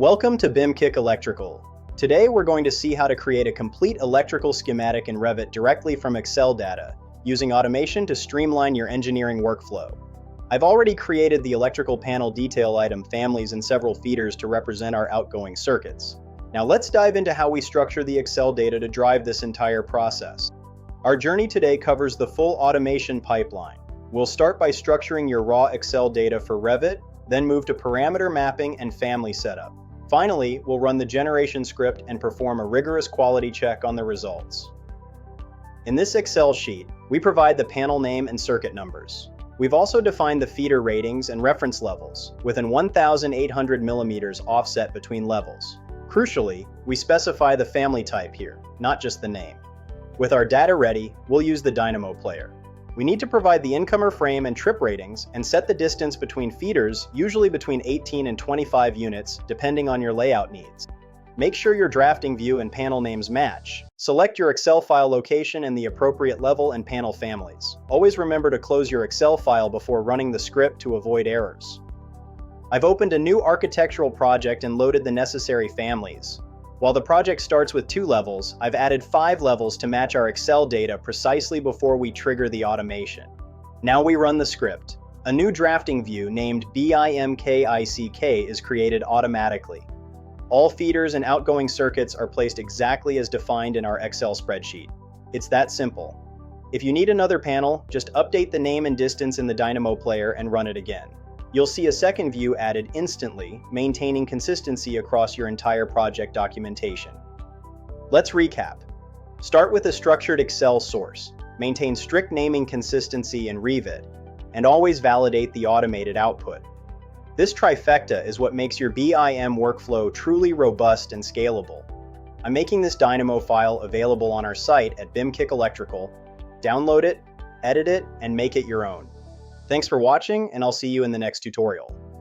Welcome to BIM Electrical. Today we're going to see how to create a complete electrical schematic in Revit directly from Excel data, using automation to streamline your engineering workflow. I've already created the electrical panel detail item families and several feeders to represent our outgoing circuits. Now let's dive into how we structure the Excel data to drive this entire process. Our journey today covers the full automation pipeline. We'll start by structuring your raw Excel data for Revit, then move to parameter mapping and family setup. Finally, we'll run the generation script and perform a rigorous quality check on the results. In this Excel sheet, we provide the panel name and circuit numbers. We've also defined the feeder ratings and reference levels, with an 1,800 mm offset between levels. Crucially, we specify the family type here, not just the name. With our data ready, we'll use the Dynamo player. We need to provide the incomer frame and trip ratings and set the distance between feeders, usually between 18 and 25 units, depending on your layout needs. Make sure your drafting view and panel names match. Select your Excel file location and the appropriate level and panel families. Always remember to close your Excel file before running the script to avoid errors. I've opened a new architectural project and loaded the necessary families. While the project starts with 2 levels, I've added 5 levels to match our Excel data precisely before we trigger the automation. Now we run the script. A new drafting view named BIMKICK is created automatically. All feeders and outgoing circuits are placed exactly as defined in our Excel spreadsheet. It's that simple. If you need another panel, just update the name and distance in the Dynamo player and run it again. You'll see a second view added instantly, maintaining consistency across your entire project documentation. Let's recap. Start with a structured Excel source, maintain strict naming consistency in Revit, and always validate the automated output. This trifecta is what makes your BIM workflow truly robust and scalable. I'm making this Dynamo file available on our site at BIM Electrical. Download it, edit it, and make it your own. Thanks for watching, and I'll see you in the next tutorial.